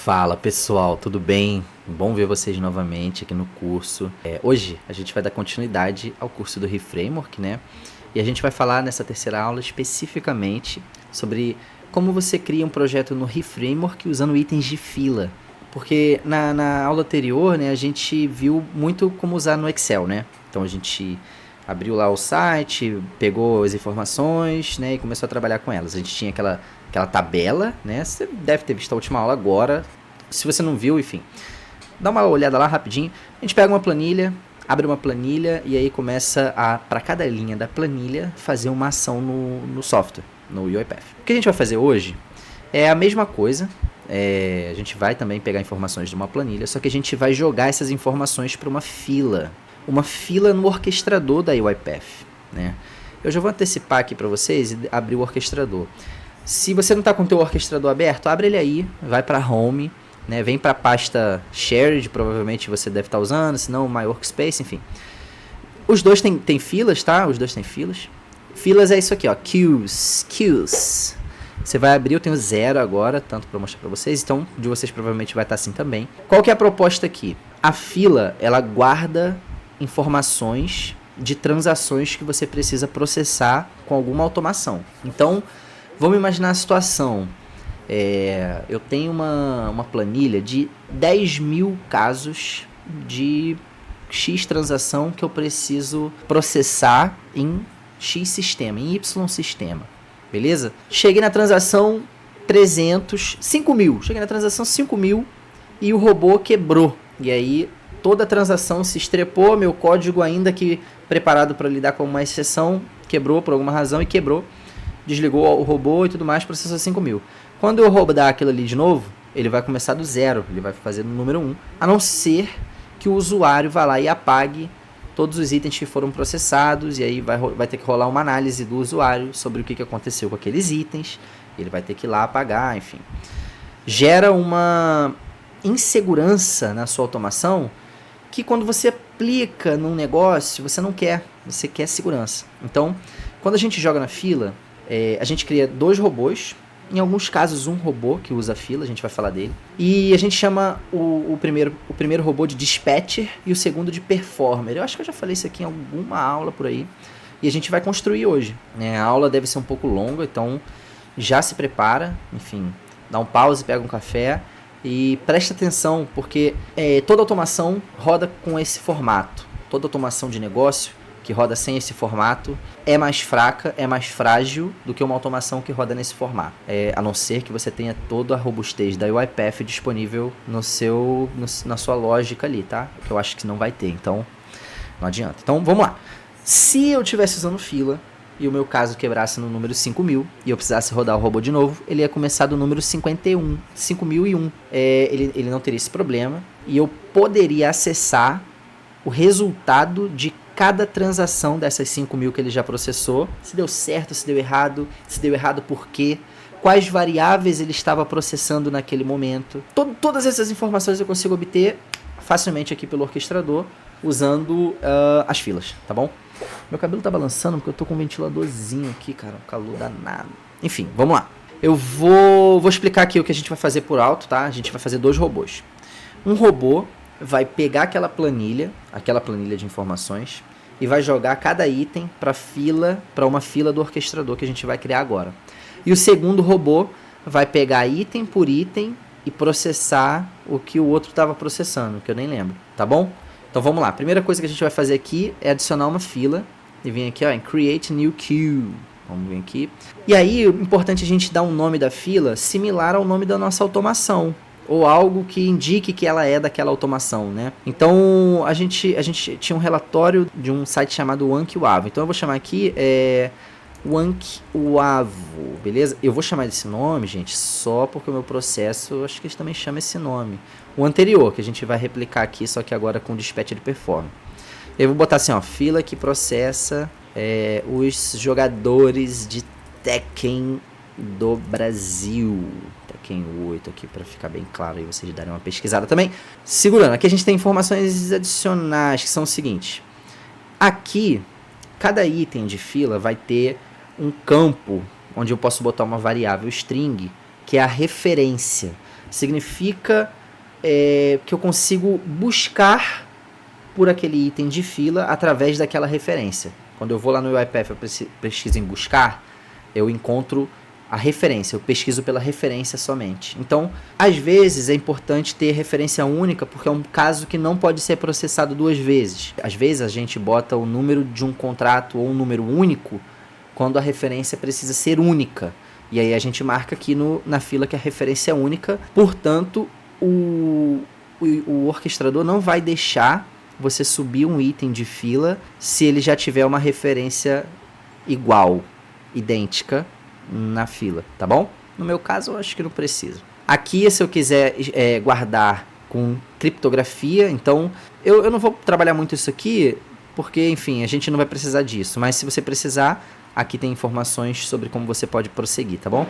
Fala pessoal, tudo bem? Bom ver vocês novamente aqui no curso. Hoje a gente vai dar continuidade ao curso do ReFramework, né? E a gente vai falar nessa terceira aula especificamente sobre como você cria um projeto no ReFramework usando itens de fila. Porque na aula anterior, né, a gente viu muito como usar no Excel, né? Então a gente abriu lá o site, pegou as informações, né, e começou a trabalhar com elas. A gente tinha aquela tabela, né? Você deve ter visto a última aula agora. Se você não viu, enfim, dá uma olhada lá rapidinho. A gente pega uma planilha, abre uma planilha e aí começa a, para cada linha da planilha, fazer uma ação no software, no UiPath. O que a gente vai fazer hoje é a mesma coisa. A gente vai também pegar informações de uma planilha, só que a gente vai jogar essas informações para uma fila no orquestrador da UiPath, né? Eu já vou antecipar aqui para vocês e abrir o orquestrador. Se você não está com o teu orquestrador aberto, abre ele aí, vai para Home, né? Vem para a pasta Shared, provavelmente você deve estar usando, se não My Workspace, enfim. Os dois têm filas, tá? Os dois têm filas. Filas é isso aqui, ó, Queues. Você vai abrir, eu tenho 0 agora, tanto para mostrar para vocês, então de vocês provavelmente vai estar assim também. Qual que é a proposta aqui? A fila, ela guarda informações de transações que você precisa processar com alguma automação. Então, vamos imaginar a situação. Eu tenho uma planilha de 10 mil casos de X transação que eu preciso processar em X sistema, em Y sistema. Beleza? Cheguei na transação 5.000. Cheguei na transação 5.000 e o robô quebrou. E aí toda a transação se estrepou, meu código ainda que preparado para lidar com uma exceção quebrou por alguma razão e quebrou. Desligou o robô e tudo mais, processou 5.000. Quando eu rodar aquilo ali de novo, ele vai começar do 0, ele vai fazer no número 1, a não ser que o usuário vá lá e apague todos os itens que foram processados, e aí vai ter que rolar uma análise do usuário sobre o que aconteceu com aqueles itens, ele vai ter que ir lá apagar, enfim. Gera uma insegurança na sua automação que quando você aplica num negócio, você não quer, você quer segurança. Então, quando a gente joga na fila, a gente cria 2 robôs, em alguns casos um robô que usa a fila, a gente vai falar dele, e a gente chama o primeiro robô de dispatcher e o segundo de performer. Eu acho que eu já falei isso aqui em alguma aula por aí, e a gente vai construir hoje, né? A aula deve ser um pouco longa, então já se prepara, enfim, dá um pause, pega um café e presta atenção, porque toda automação roda com esse formato, toda automação de negócio que roda sem esse formato é mais fraca, é mais frágil do que uma automação que roda nesse formato. A não ser que você tenha toda a robustez da UiPath disponível na sua lógica ali, tá? Que eu acho que não vai ter, então não adianta. Então vamos lá. Se eu estivesse usando fila e o meu caso quebrasse no número 5.000 e eu precisasse rodar o robô de novo, ele ia começar do número 51, 5.001. Ele não teria esse problema e eu poderia acessar o resultado de cada transação dessas 5.000 que ele já processou, se deu certo, se deu errado por quê, quais variáveis ele estava processando naquele momento. Todas essas informações eu consigo obter facilmente aqui pelo orquestrador, usando as filas, tá bom? Meu cabelo tá balançando porque eu tô com um ventiladorzinho aqui, cara, um calor danado. Enfim, vamos lá. Eu vou explicar aqui o que a gente vai fazer por alto, tá? A gente vai fazer 2 robôs. Um robô vai pegar aquela planilha de informações e vai jogar cada item para uma fila do orquestrador que a gente vai criar agora. E o segundo robô vai pegar item por item e processar o que o outro estava processando, que eu nem lembro, tá bom? Então vamos lá. A primeira coisa que a gente vai fazer aqui é adicionar uma fila e vir aqui, ó, em Create New Queue. Vamos vir aqui. E aí, é importante a gente dar um nome da fila similar ao nome da nossa automação, ou algo que indique que ela é daquela automação, né? Então, a gente tinha um relatório de um site chamado Wankwavo. Então, eu vou chamar aqui Wankwavo, beleza? Eu vou chamar desse nome, gente, só porque o meu processo, eu acho que ele também chama esse nome. O anterior, que a gente vai replicar aqui, só que agora com dispatcher de performance. Eu vou botar assim, ó, fila que processa os jogadores de Tekken do Brasil. Tekken 8 aqui para ficar bem claro, aí vocês darem uma pesquisada também. Segurando, aqui a gente tem informações adicionais que são o seguinte. Aqui, cada item de fila vai ter um campo onde eu posso botar uma variável string que é a referência. Significa que eu consigo buscar por aquele item de fila através daquela referência. Quando eu vou lá no UiPath, eu pesquiso em buscar, eu encontro a referência, eu pesquiso pela referência somente. Então, às vezes é importante ter referência única, porque é um caso que não pode ser processado duas vezes. Às vezes a gente bota o número de um contrato ou um número único, quando a referência precisa ser única. E aí a gente marca aqui na fila que a referência é única, portanto, o orquestrador não vai deixar você subir um item de fila se ele já tiver uma referência igual, idêntica na fila, tá bom? No meu caso, eu acho que não precisa. Aqui, se eu quiser guardar com criptografia, então eu não vou trabalhar muito isso aqui, porque, enfim, a gente não vai precisar disso. Mas se você precisar, aqui tem informações sobre como você pode prosseguir, tá bom?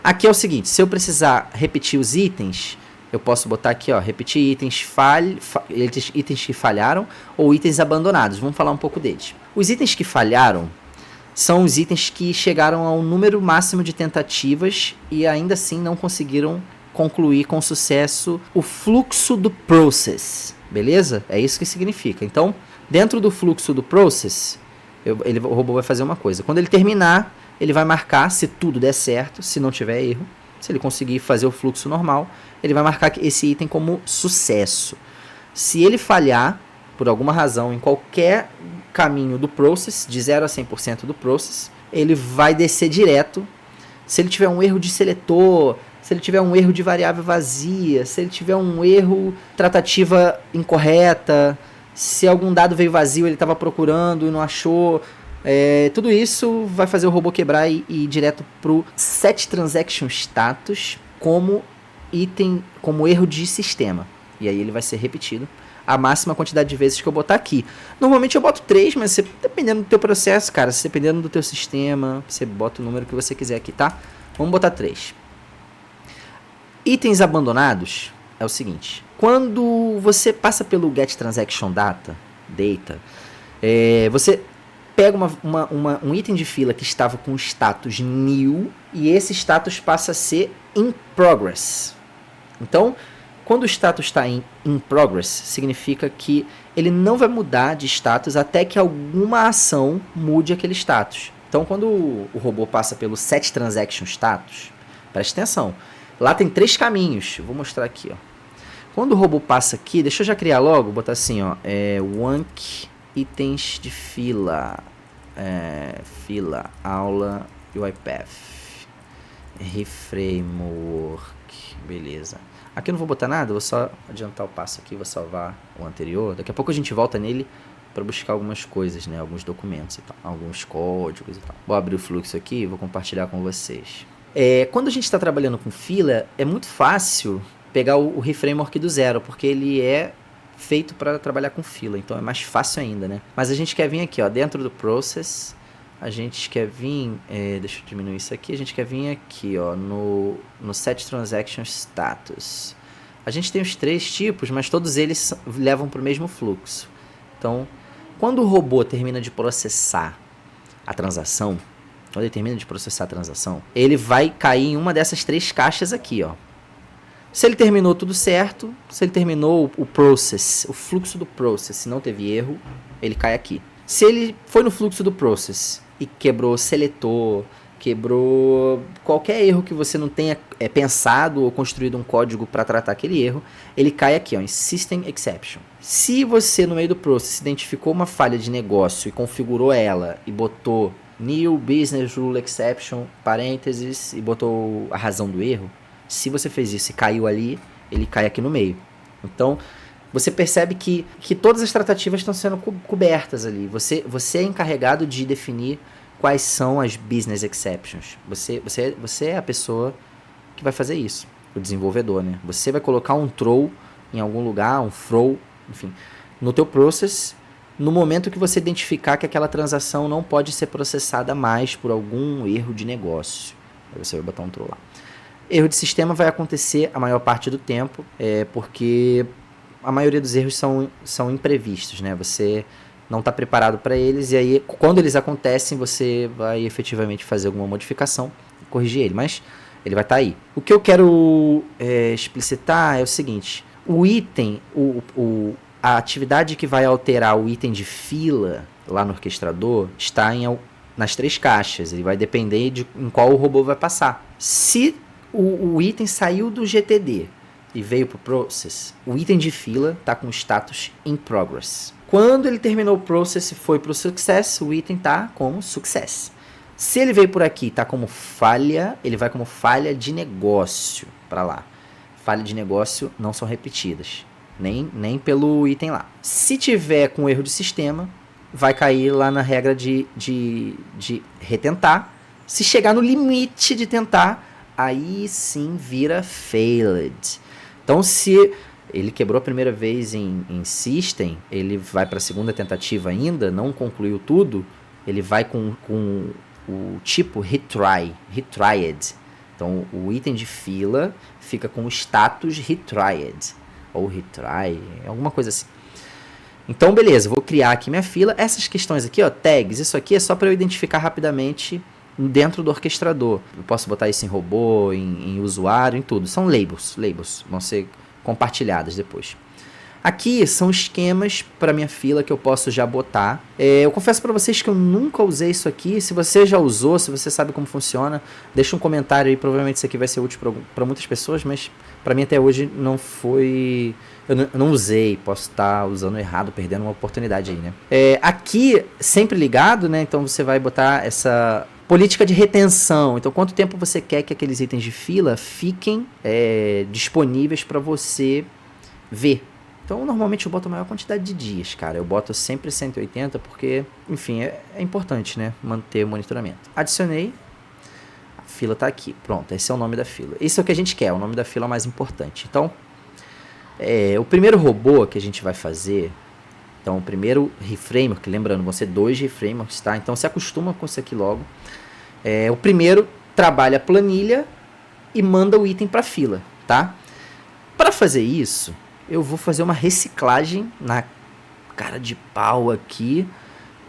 Aqui é o seguinte, se eu precisar repetir os itens, eu posso botar aqui, ó, repetir itens, itens que falharam ou itens abandonados. Vamos falar um pouco deles. Os itens que falharam são os itens que chegaram ao número máximo de tentativas e ainda assim não conseguiram concluir com sucesso o fluxo do process, beleza? É isso que significa. Então, dentro do fluxo do process, o robô vai fazer uma coisa. Quando ele terminar, ele vai marcar se tudo der certo, se não tiver erro. Se ele conseguir fazer o fluxo normal, ele vai marcar esse item como sucesso. Se ele falhar, por alguma razão, em qualquer caminho do process, de 0 a 100% do process, ele vai descer direto. Se ele tiver um erro de seletor, se ele tiver um erro de variável vazia, se ele tiver um erro tratativa incorreta, se algum dado veio vazio, ele estava procurando e não achou, tudo isso vai fazer o robô quebrar e ir direto para o set transaction status como item, como erro de sistema. E aí ele vai ser repetido a máxima quantidade de vezes que eu botar aqui. Normalmente eu boto 3, mas dependendo do teu processo, cara, dependendo do teu sistema, você bota o número que você quiser aqui, tá? Vamos botar 3. Itens abandonados é o seguinte. Quando você passa pelo get transaction data, você pega um item de fila que estava com status new e esse status passa a ser in progress. Então, quando o status está in progress, significa que ele não vai mudar de status até que alguma ação mude aquele status. Então, quando o robô passa pelo set transaction status, preste atenção, lá tem 3 caminhos. Eu vou mostrar aqui, ó. Quando o robô passa aqui, deixa eu já criar logo, botar assim, ó, Wank itens de fila, fila, aula, UiPath, Reframework, beleza. Aqui eu não vou botar nada, eu vou só adiantar o passo aqui, vou salvar o anterior. Daqui a pouco a gente volta nele para buscar algumas coisas, né, alguns documentos e tal, alguns códigos e tal. Vou abrir o fluxo aqui e vou compartilhar com vocês. Quando a gente está trabalhando com fila, é muito fácil pegar o Reframework do zero, porque ele é feito para trabalhar com fila, então é mais fácil ainda, né? Mas a gente quer vir aqui, ó, dentro do process, a gente quer vir, deixa eu diminuir isso aqui, a gente quer vir aqui, ó, no set transaction status. A gente tem os 3 tipos, mas todos eles levam para o mesmo fluxo. Então, quando o robô termina de processar a transação, ele vai cair em uma dessas 3 caixas aqui, ó. Se ele terminou tudo certo, se ele terminou o process, o fluxo do process, se não teve erro, ele cai aqui. Se ele foi no fluxo do process e quebrou seletor, quebrou qualquer erro que você não tenha pensado ou construído um código para tratar aquele erro, ele cai aqui, ó, em System Exception. Se você no meio do process identificou uma falha de negócio e configurou ela e botou New Business Rule Exception, parênteses, e botou a razão do erro, se você fez isso e caiu ali, ele cai aqui no meio. Então, você percebe que todas as tratativas estão sendo cobertas ali. Você é encarregado de definir quais são as business exceptions. Você é a pessoa que vai fazer isso, o desenvolvedor, né? Você vai colocar um throw em algum lugar, um throw, enfim, no teu process, no momento que você identificar que aquela transação não pode ser processada mais por algum erro de negócio. Aí você vai botar um throw lá. Erro de sistema vai acontecer a maior parte do tempo, porque a maioria dos erros são imprevistos, né? Você não está preparado para eles e aí, quando eles acontecem, você vai efetivamente fazer alguma modificação e corrigir ele. Mas ele vai estar aí. O que eu quero explicitar é o seguinte, o item, a atividade que vai alterar o item de fila lá no orquestrador está nas 3 caixas, ele vai depender de em qual o robô vai passar. Se o item saiu do GTD e veio para o Process, o item de fila está com status in progress. Quando ele terminou o Process e foi para o Success, o item está como Success. Se ele veio por aqui e está como falha, ele vai como falha de negócio para lá. Falha de negócio não são repetidas, nem pelo item lá. Se tiver com erro de sistema, vai cair lá na regra de retentar. Se chegar no limite de tentar, aí sim vira failed. Então, se ele quebrou a primeira vez em System, ele vai para a segunda tentativa ainda, não concluiu tudo, ele vai com o tipo retried. Então, o item de fila fica com o status retried, ou retry, alguma coisa assim. Então, beleza, vou criar aqui minha fila. Essas questões aqui, ó, tags, isso aqui é só para eu identificar rapidamente dentro do orquestrador. Eu posso botar isso em robô, em usuário, em tudo. São labels, vão ser compartilhadas depois. Aqui são esquemas para minha fila que eu posso já botar. Eu confesso para vocês que eu nunca usei isso aqui. Se você já usou, se você sabe como funciona, deixa um comentário aí. Provavelmente isso aqui vai ser útil para muitas pessoas, mas para mim até hoje não foi... Eu não usei, posso estar usando errado, perdendo uma oportunidade aí, né? Aqui, sempre ligado, né? Então você vai botar essa política de retenção. Então, quanto tempo você quer que aqueles itens de fila fiquem disponíveis para você ver. Então, normalmente eu boto a maior quantidade de dias, cara. Eu boto sempre 180 porque, enfim, é importante, né? Manter o monitoramento. Adicionei. A fila tá aqui. Pronto, esse é o nome da fila. Esse é o que a gente quer, o nome da fila é o mais importante. Então, o primeiro robô que a gente vai fazer, então o primeiro reframework, lembrando, vão ser 2 reframeworks, tá? Então se acostuma com isso aqui logo. O primeiro trabalha a planilha e manda o item para fila, tá? Para fazer isso, eu vou fazer uma reciclagem na cara de pau aqui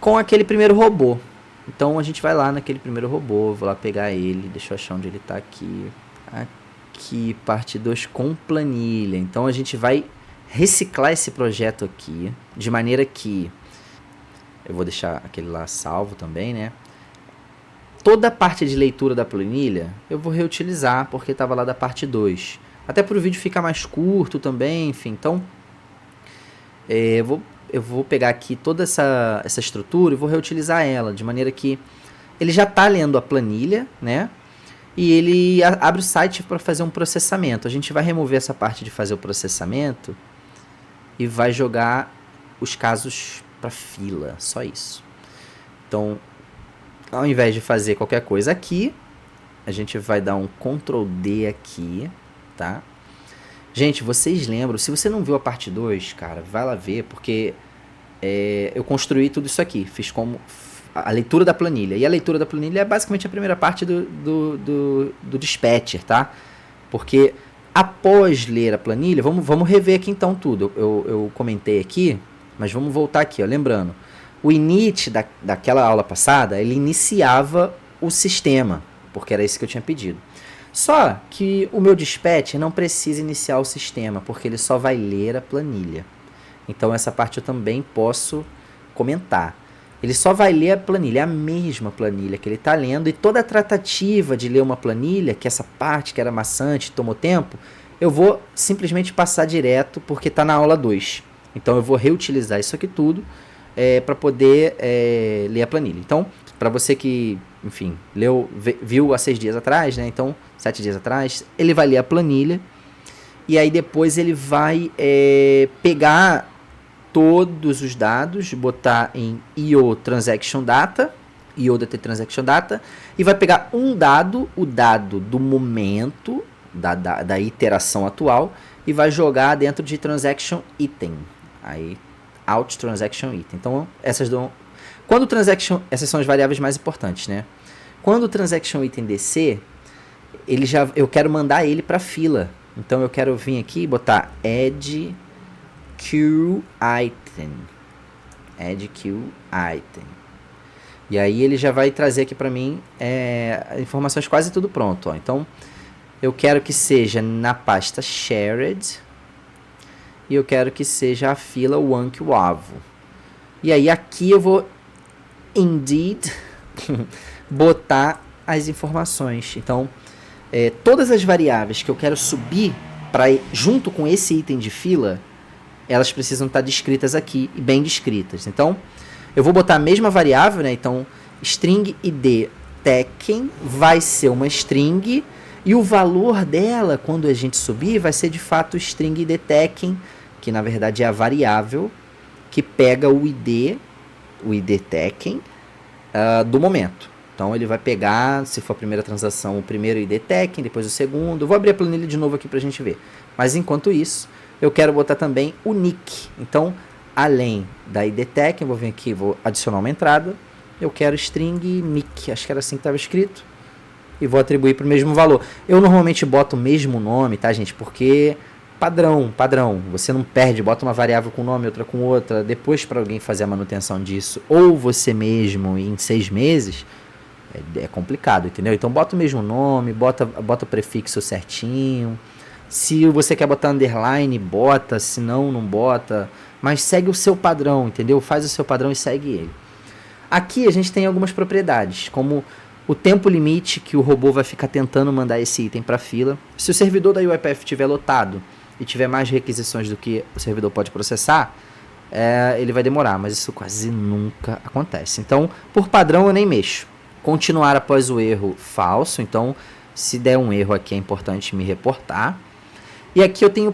com aquele primeiro robô. Então a gente vai lá naquele primeiro robô, vou lá pegar ele, deixa eu achar onde ele tá aqui. Aqui, parte 2 com planilha. Então a gente vai reciclar esse projeto aqui, de maneira que eu vou deixar aquele lá salvo também, né? Toda a parte de leitura da planilha eu vou reutilizar, porque estava lá da parte 2. Até para o vídeo ficar mais curto também, enfim. Então, eu vou pegar aqui toda essa estrutura e vou reutilizar ela, de maneira que ele já está lendo a planilha, né? E ele abre o site para fazer um processamento. A gente vai remover essa parte de fazer o processamento e vai jogar os casos para fila, só isso. Então, ao invés de fazer qualquer coisa aqui, a gente vai dar um Ctrl D aqui, tá? Gente, vocês lembram, se você não viu a parte 2, cara, vai lá ver, porque eu construí tudo isso aqui, fiz como a leitura da planilha. E a leitura da planilha é basicamente a primeira parte do dispatcher, tá? Porque após ler a planilha, vamos rever aqui então tudo. Eu comentei aqui, mas vamos voltar aqui, ó, lembrando. O init daquela aula passada, ele iniciava o sistema, porque era isso que eu tinha pedido. Só que o meu dispatcher não precisa iniciar o sistema, porque ele só vai ler a planilha. Então essa parte eu também posso comentar. Ele só vai ler a planilha, a mesma planilha que ele está lendo, e toda a tratativa de ler uma planilha, que essa parte que era maçante, tomou tempo, eu vou simplesmente passar direto, porque está na aula 2. Então eu vou reutilizar isso aqui tudo para poder ler a planilha. Então, para você que, enfim, viu há 6 dias atrás, né? Então, 7 dias atrás, ele vai ler a planilha, e aí depois ele vai pegar todos os dados, botar em IO Transaction Data, IODT Transaction Data, e vai pegar um dado, o dado do momento, da iteração atual, e vai jogar dentro de Transaction Item. Aí, Out Transaction Item. Então, essas são as variáveis mais importantes, né? Quando o Transaction Item descer, eu quero mandar ele para fila. Então, eu quero vir aqui e botar Add Queue Item. Add Queue Item. E aí ele já vai trazer aqui para mim informações quase tudo pronto. Ó. Então, eu quero que seja na pasta shared, e eu quero que seja a fila OneQuavo. E aí aqui eu vou, indeed, botar as informações. Então, todas as variáveis que eu quero subir junto com esse item de fila, elas precisam estar descritas aqui e bem descritas. Então, eu vou botar a mesma variável, né? Então, string id token vai ser uma string e o valor dela, quando a gente subir, vai ser de fato string id token, que na verdade é a variável que pega o id token do momento. Então, ele vai pegar, se for a primeira transação, o primeiro id token, depois o segundo. Eu vou abrir a planilha de novo aqui para a gente ver. Mas, enquanto isso, eu quero botar também o nick. Então, além da id token, vou vir aqui, vou adicionar uma entrada. Eu quero string nick, acho que era assim que estava escrito. E vou atribuir para o mesmo valor. Eu normalmente boto o mesmo nome, tá, gente? Porque padrão. Você não perde, bota uma variável com nome, outra com outra. Depois, para alguém fazer a manutenção disso, ou você mesmo em 6 meses, é complicado, entendeu? Então, bota o mesmo nome, bota o prefixo certinho. Se você quer botar underline, bota. Se não, não bota. Mas segue o seu padrão, entendeu? Faz o seu padrão e segue ele. Aqui a gente tem algumas propriedades, como o tempo limite que o robô vai ficar tentando mandar esse item para a fila. Se o servidor da UiPath estiver lotado e tiver mais requisições do que o servidor pode processar, ele vai demorar, mas isso quase nunca acontece. Então, por padrão, eu nem mexo. Continuar após o erro, falso. Então, se der um erro aqui, é importante me reportar. E aqui eu tenho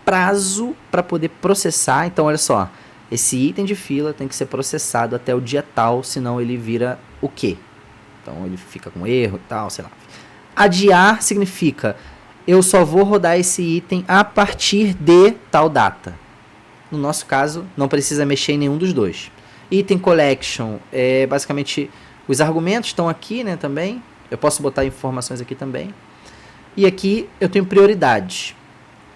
prazo para poder processar. Então, olha só. Esse item de fila tem que ser processado até o dia tal, senão ele vira o quê? Então, ele fica com erro e tal, sei lá. Adiar significa, eu só vou rodar esse item a partir de tal data. No nosso caso, não precisa mexer em nenhum dos dois. Item collection, basicamente, os argumentos estão aqui, né, também. Eu posso botar informações aqui também. E aqui eu tenho prioridades.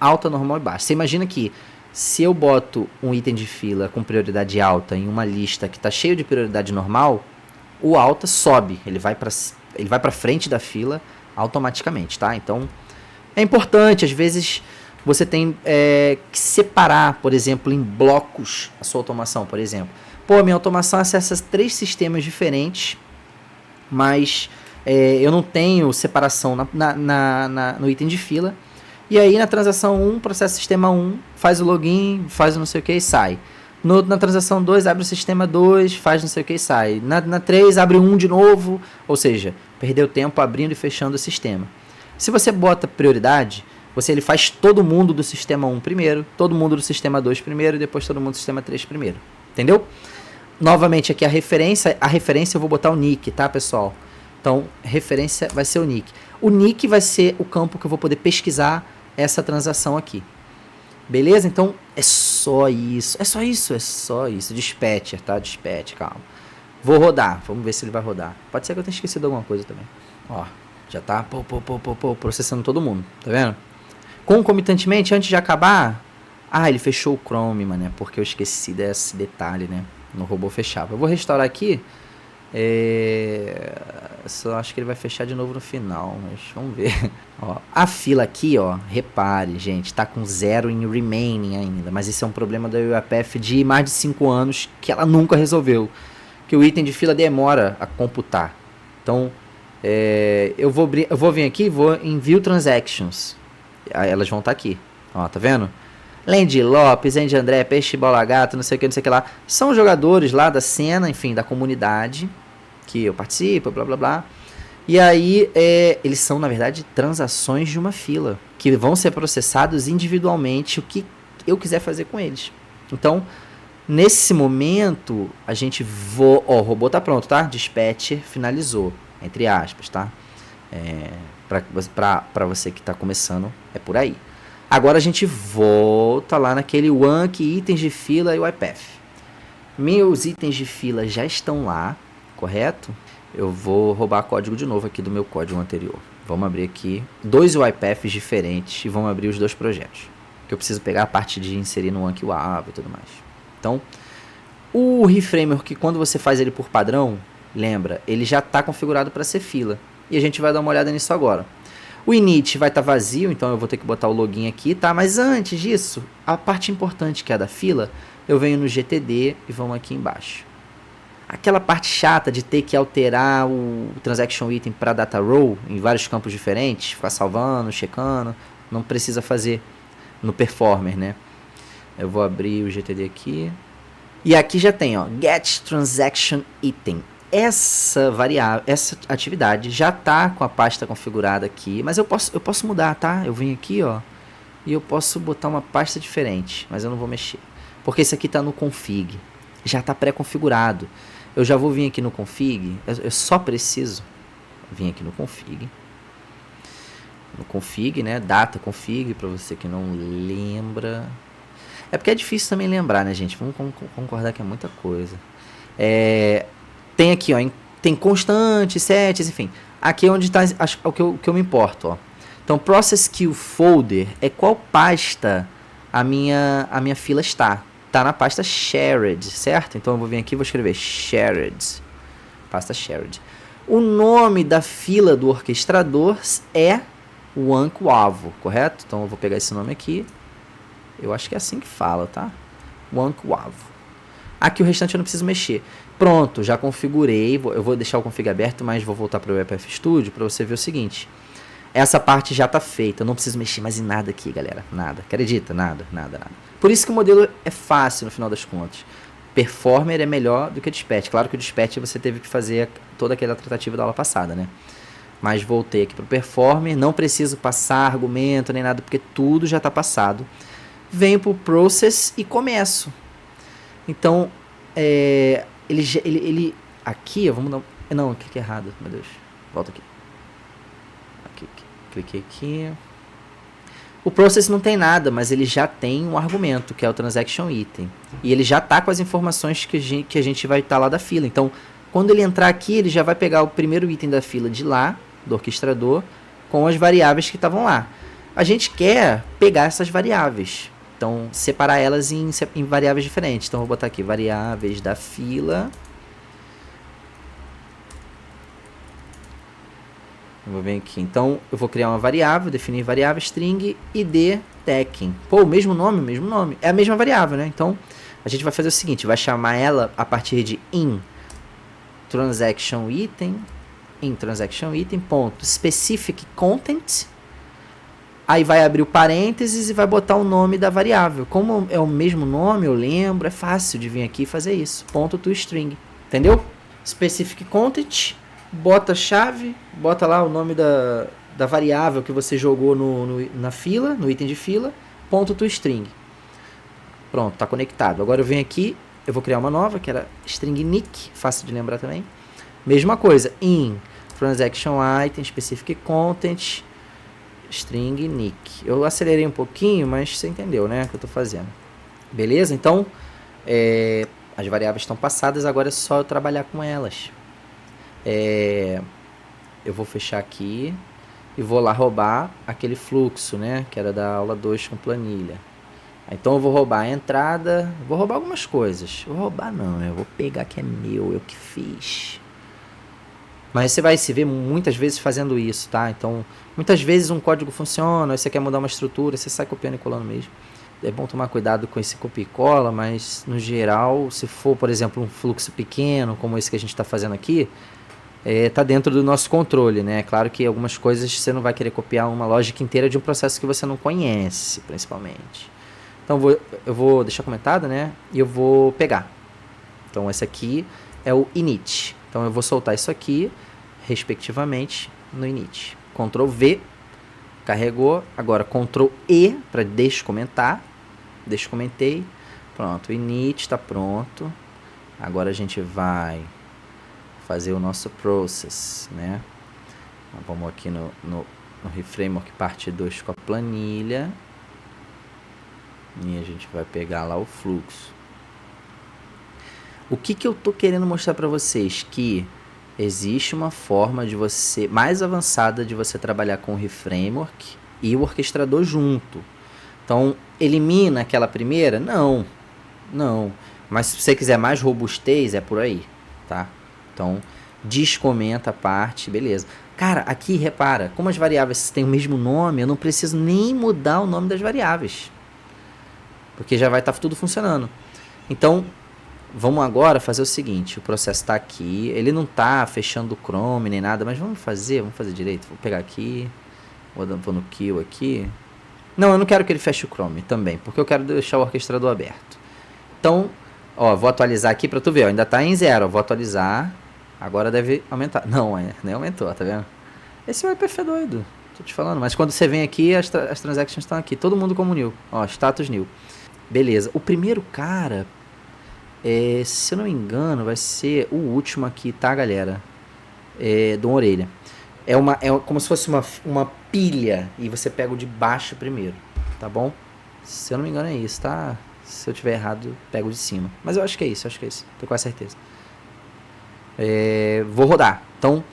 Alta, normal e baixa. Você imagina que se eu boto um item de fila com prioridade alta em uma lista que está cheio de prioridade normal, o alta sobe, ele vai para frente da fila automaticamente, tá? Então, é importante, às vezes você tem que separar, por exemplo, em blocos a sua automação, por exemplo. Pô, minha automação acessa 3 sistemas diferentes, mas eu não tenho separação no item de fila. E aí na transação 1, processa sistema 1, faz o login, faz o não sei o que e sai. Na transação 2, abre o sistema 2, faz não sei o que e sai. Na 3, abre 1 de novo, ou seja, perdeu tempo abrindo e fechando o sistema. Se você bota prioridade, ele faz todo mundo do sistema 1 primeiro, todo mundo do sistema 2 primeiro e depois todo mundo do sistema 3 primeiro. Entendeu? Novamente aqui a referência eu vou botar o nick, tá, pessoal? Então, referência vai ser o nick. O nick vai ser o campo que eu vou poder pesquisar essa transação aqui. Beleza? Então, é só isso. Dispatcher, tá? Dispatch, calma. Vou rodar. Vamos ver se ele vai rodar. Pode ser que eu tenha esquecido alguma coisa também. Ó, já tá processando todo mundo. Tá vendo? Concomitantemente, antes de acabar... ele fechou o Chrome, mané. Porque eu esqueci desse detalhe, né? No robô fechava. Eu vou restaurar aqui. Só acho que ele vai fechar de novo no final, mas vamos ver. Ó, a fila aqui, ó, repare, gente, tá com 0 em remaining ainda, mas esse é um problema da UiPath de mais de 5 anos que ela nunca resolveu, que o item de fila demora a computar. Então, eu vou vir aqui, vou em View Transactions, aí elas vão estar aqui, ó, tá vendo? Lendi Lopes, Andy André, Peixe Bola Gato, não sei o que lá, são jogadores lá da cena, enfim, da comunidade que eu participo, blá blá blá. E aí, eles são, na verdade, transações de uma fila, que vão ser processados individualmente, o que eu quiser fazer com eles. Então, nesse momento, a gente o robô tá pronto, tá? Dispatcher finalizou, entre aspas, tá? Para você que está começando, é por aí. Agora a gente volta lá naquele one que itens de fila e UiPath. Meus itens de fila já estão lá, correto? Eu vou roubar código de novo aqui do meu código anterior. Vamos abrir aqui 2 UiPaths diferentes e vamos abrir os 2 projetos. Que eu preciso pegar a parte de inserir no OneQuavo e tudo mais. Então, o ReFramework, quando você faz ele por padrão, lembra, ele já está configurado para ser fila. E a gente vai dar uma olhada nisso agora. O init vai estar vazio, então eu vou ter que botar o login aqui, tá? Mas antes disso, a parte importante que é a da fila, eu venho no GTD e vamos aqui embaixo. Aquela parte chata de ter que alterar o transaction item para data row em vários campos diferentes, ficar salvando, checando, não precisa fazer no performer, né? Eu vou abrir o GTD aqui. E aqui já tem, ó, get transaction item. Essa variável, essa atividade já tá com a pasta configurada aqui, mas eu posso mudar, tá? Eu venho aqui, ó, e eu posso botar uma pasta diferente, mas eu não vou mexer. Porque esse aqui tá no config. Já tá pré-configurado. Eu já vou vir aqui no config, eu só preciso vir aqui no config. No config, né? Data config, para você que não lembra. É porque é difícil também lembrar, né, gente? Vamos concordar que é muita coisa. Tem aqui, ó, tem constantes, sets, enfim. Aqui é onde está o que eu me importo, ó. Então, process queue folder é qual pasta a minha fila está. Está na pasta shared, certo? Então, eu vou vir aqui e vou escrever shared. Pasta shared. O nome da fila do orquestrador é OneQuavo, correto? Então, eu vou pegar esse nome aqui. Eu acho que é assim que fala, tá? OneQuavo. Aqui o restante eu não preciso mexer. Pronto, já configurei. Eu vou deixar o config aberto, mas vou voltar para o WebF Studio para você ver o seguinte. Essa parte já está feita. Eu não preciso mexer mais em nada aqui, galera. Nada. Acredita? Nada. Por isso que o modelo é fácil no final das contas. Performer é melhor do que dispatch. Claro que o dispatch você teve que fazer toda aquela tratativa da aula passada, né? Mas voltei aqui para o Performer. Não preciso passar argumento nem nada, porque tudo já está passado. Venho para o Process e começo. Então, ele aqui, vamos dar... Não, eu cliquei errado, meu Deus. Volta aqui. Cliquei aqui. O Process não tem nada, mas ele já tem um argumento, que é o Transaction Item. E ele já está com as informações que a gente vai estar lá da fila. Então, quando ele entrar aqui, ele já vai pegar o primeiro item da fila de lá, do orquestrador, com as variáveis que estavam lá. A gente quer pegar essas variáveis. Então, separar elas em variáveis diferentes. Então, vou botar aqui, variáveis da fila. Eu vou vir aqui. Então, eu vou criar uma variável, definir variável string id tagging. Pô, o mesmo nome. É a mesma variável, né? Então, a gente vai fazer o seguinte, vai chamar ela a partir de in transaction item, ponto, specific content. Aí vai abrir o parênteses e vai botar o nome da variável. Como é o mesmo nome, eu lembro, é fácil de vir aqui e fazer isso. Ponto to string. Entendeu? Specific content, bota a chave, bota lá o nome da variável que você jogou na fila, no item de fila, ponto to string. Pronto, está conectado. Agora eu venho aqui, eu vou criar uma nova, que era string nick, fácil de lembrar também. Mesma coisa, in transaction item, specific content, string nick. Eu acelerei um pouquinho, mas você entendeu, né, o que eu estou fazendo. Beleza? Então, as variáveis estão passadas, agora é só eu trabalhar com elas. Eu vou fechar aqui e vou lá roubar aquele fluxo, né, que era da aula 2 com planilha. Então eu vou roubar a entrada, vou roubar algumas coisas. Vou roubar não, né? Eu vou pegar que é meu, eu que fiz. Mas você vai se ver muitas vezes fazendo isso, tá? Então, muitas vezes um código funciona, aí você quer mudar uma estrutura, você sai copiando e colando mesmo. É bom tomar cuidado com esse copia e cola, mas no geral, se for, por exemplo, um fluxo pequeno, como esse que a gente está fazendo aqui, tá dentro do nosso controle, né? Claro que algumas coisas você não vai querer copiar uma lógica inteira de um processo que você não conhece, principalmente. Então, eu vou deixar comentado, né? E eu vou pegar. Então, esse aqui é o init. Então, eu vou soltar isso aqui, respectivamente, no init. Ctrl V, carregou. Agora, Ctrl E para descomentar. Descomentei. Pronto, o init está pronto. Agora, a gente vai fazer o nosso process, né? Então, vamos aqui no ReFramework parte 2 com a planilha. E a gente vai pegar lá o fluxo. O que eu tô querendo mostrar para vocês? Que existe uma forma de você, mais avançada de você trabalhar com o ReFramework e o orquestrador junto. Então, elimina aquela primeira? Não. Mas se você quiser mais robustez, é por aí, tá? Então, descomenta a parte, beleza. Cara, aqui repara, como as variáveis têm o mesmo nome, eu não preciso nem mudar o nome das variáveis, porque já vai estar tudo funcionando. Então, vamos agora fazer o seguinte, o processo está aqui, ele não está fechando o Chrome nem nada, mas vamos fazer direito. Vou pegar aqui, vou no kill aqui. Não, eu não quero que ele feche o Chrome também, porque eu quero deixar o orquestrador aberto. Então, ó, vou atualizar aqui para tu ver, ó, ainda está em 0, vou atualizar, agora deve aumentar. Não, nem aumentou, tá vendo? Esse WebPF é doido, tô te falando, mas quando você vem aqui, as transactions estão aqui, todo mundo como new, ó, status new. Beleza, o primeiro cara, se eu não me engano, vai ser o último aqui, tá, galera? Do orelha. É como se fosse uma pilha e você pega o de baixo primeiro, tá bom? Se eu não me engano é isso, tá? Se eu tiver errado, pego o de cima. Mas eu acho que é isso, tenho quase certeza. Vou rodar. Então,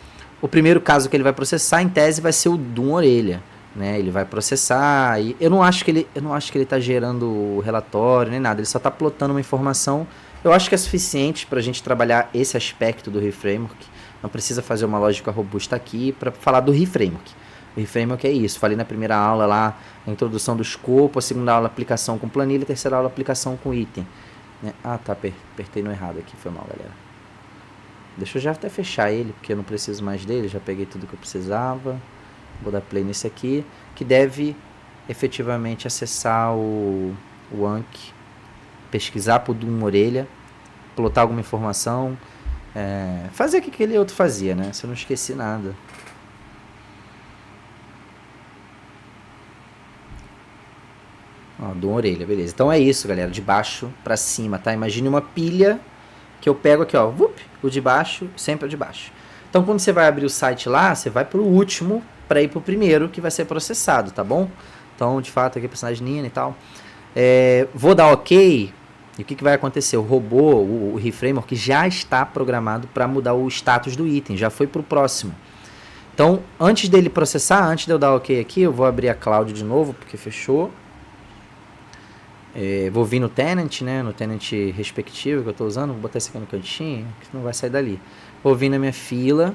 o primeiro caso que ele vai processar, em tese, vai ser o de uma orelha, né? Ele vai processar e eu não acho que ele tá gerando o relatório nem nada, ele só tá plotando uma informação. Eu acho que é suficiente para a gente trabalhar esse aspecto do ReFramework. Não precisa fazer uma lógica robusta aqui para falar do ReFramework. O ReFramework é isso. Falei na primeira aula lá, a introdução do escopo, a segunda aula, aplicação com planilha, a terceira aula, aplicação com item. Né? Ah, tá, apertei no errado aqui, foi mal, galera. Deixa eu já até fechar ele, porque eu não preciso mais dele, já peguei tudo que eu precisava. Vou dar play nesse aqui, que deve efetivamente acessar o Anki, pesquisar por uma orelha, plotar alguma informação, fazer o que aquele outro fazia, né? Se eu não esqueci nada. Ó, de uma orelha, beleza. Então é isso, galera, de baixo pra cima, tá? Imagine uma pilha que eu pego aqui, ó, o de baixo, sempre o de baixo. Então quando você vai abrir o site lá, você vai pro último para ir pro primeiro que vai ser processado, tá bom? Então, de fato, aqui é personagem Nina e tal. Vou dar OK. E o que vai acontecer? O robô, o ReFramework já está programado para mudar o status do item, já foi pro próximo. Então, antes dele processar, antes de eu dar OK aqui, eu vou abrir a cloud de novo, porque fechou. Vou vir no tenant, né, no tenant respectivo que eu estou usando, vou botar esse aqui no cantinho, que não vai sair dali. Vou vir na minha fila.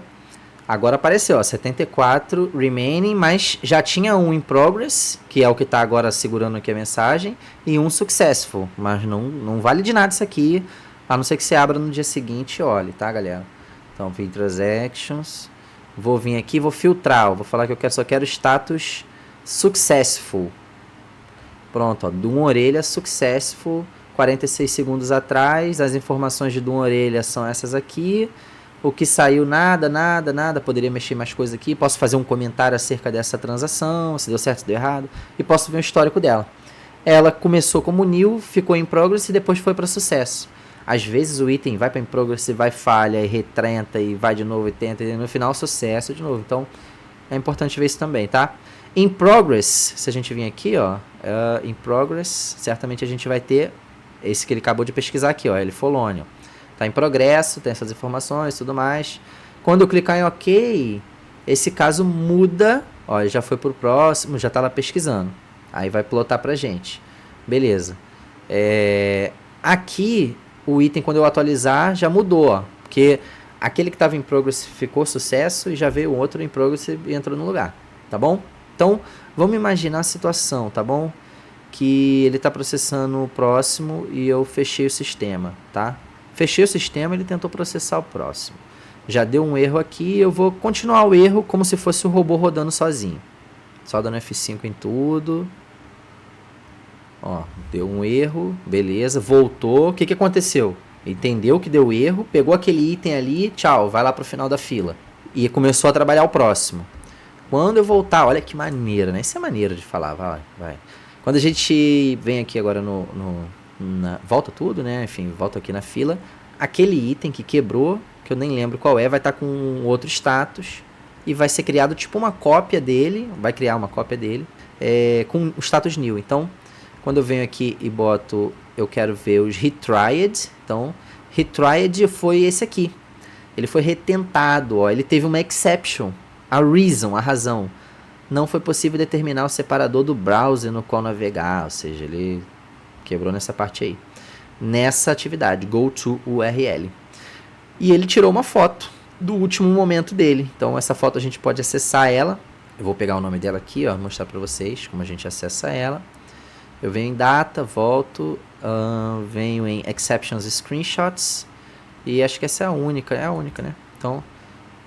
Agora apareceu, ó, 74 remaining, mas já tinha um in progress, que é o que está agora segurando aqui a mensagem, e um successful, mas não vale de nada isso aqui, a não ser que você abra no dia seguinte e olhe, tá, galera? Então, vim transactions, vou vir aqui, vou filtrar, vou falar que eu só quero status successful. Pronto, ó, de uma orelha successful, 46 segundos atrás, as informações de uma orelha são essas aqui. O que saiu, nada, poderia mexer mais coisa aqui, posso fazer um comentário acerca dessa transação, se deu certo, se deu errado, e posso ver o histórico dela. Ela começou como new, ficou em progress e depois foi para sucesso. Às vezes o item vai para in progress e vai falha, e retrenta, e vai de novo e tenta, e no final sucesso de novo. Então é importante ver isso também, tá? In progress, se a gente vir aqui, ó, in progress, certamente a gente vai ter esse que ele acabou de pesquisar aqui, ó, Elfolonium. Está em progresso, tem essas informações e tudo mais. Quando eu clicar em OK, esse caso muda. Ó, já foi para o próximo, já está lá pesquisando. Aí vai plotar para a gente. Beleza. Aqui, o item, quando eu atualizar, já mudou. Ó, porque aquele que estava em progress ficou sucesso e já veio outro em progress e entrou no lugar. Tá bom? Então, vamos imaginar a situação, tá bom? Que ele está processando o próximo e eu fechei o sistema, tá? Fechei o sistema, ele tentou processar o próximo. Já deu um erro aqui, eu vou continuar o erro como se fosse o robô rodando sozinho. Só dando F5 em tudo. Ó, deu um erro, beleza, voltou. O que aconteceu? Entendeu que deu erro, pegou aquele item ali, tchau, vai lá pro final da fila. E começou a trabalhar o próximo. Quando eu voltar, olha que maneira, né? Isso é maneira de falar, vai. Quando a gente vem aqui agora volta tudo, né? Enfim, volta aqui na fila. Aquele item que quebrou, que eu nem lembro qual vai estar com outro status e vai ser criado tipo uma cópia dele, vai criar uma cópia dele com o status new. Então, quando eu venho aqui e boto, eu quero ver os retried. Então, retried foi esse aqui. Ele foi retentado, ó, ele teve uma exception, a razão. Não foi possível determinar o separador do browser no qual navegar, ou seja, ele quebrou nessa parte aí. Nessa atividade, go to URL. E ele tirou uma foto. do último momento dele. Então essa foto a gente pode acessar ela. Eu vou pegar o nome dela aqui, ó, mostrar para vocês como a gente acessa ela. Eu venho em data, volto, venho em exceptions screenshots e acho que essa é a única, né? Então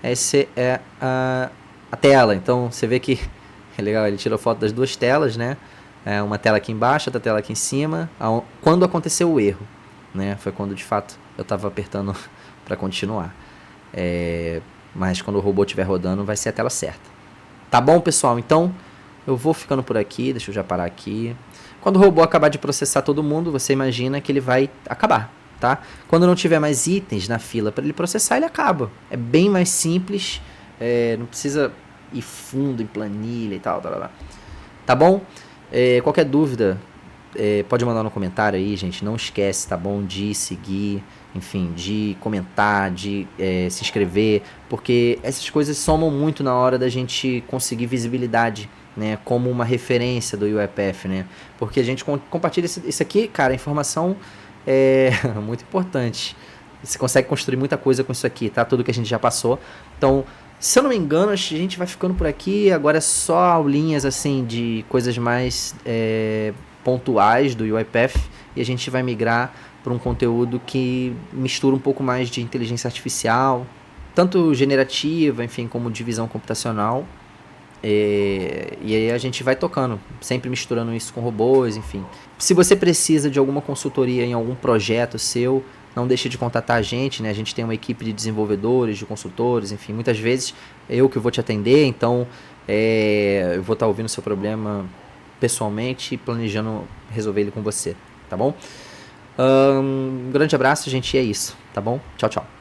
essa é a tela. Então você vê que é legal, ele tirou foto das duas telas, né? Uma tela aqui embaixo, outra tela aqui em cima. Quando aconteceu o erro, né? Foi quando de fato eu estava apertando para continuar. Mas quando o robô estiver rodando, vai ser a tela certa. Tá bom, pessoal? Então eu vou ficando por aqui. Deixa eu já parar aqui. Quando o robô acabar de processar todo mundo, você imagina que ele vai acabar, tá? Quando não tiver mais itens na fila para ele processar, ele acaba. É bem mais simples. Não precisa ir fundo em planilha e tal. Tá bom? Qualquer dúvida, pode mandar no comentário aí, gente. Não esquece, tá bom? De seguir, enfim, de comentar, de se inscrever, porque essas coisas somam muito na hora da gente conseguir visibilidade, né? Como uma referência do UiPath, né? Porque a gente compartilha isso aqui, cara, a informação é muito importante. Você consegue construir muita coisa com isso aqui, tá? Tudo que a gente já passou. Então, se eu não me engano, a gente vai ficando por aqui. Agora é só aulinhas assim de coisas mais pontuais do UiPath e a gente vai migrar para um conteúdo que mistura um pouco mais de inteligência artificial, tanto generativa, enfim, como de visão computacional. E aí a gente vai tocando, sempre misturando isso com robôs, enfim. Se você precisa de alguma consultoria em algum projeto seu, não deixe de contatar a gente, né? A gente tem uma equipe de desenvolvedores, de consultores, enfim, muitas vezes eu que vou te atender, então eu vou estar ouvindo o seu problema pessoalmente e planejando resolver ele com você, tá bom? Um grande abraço, gente, e é isso, tá bom? Tchau, tchau.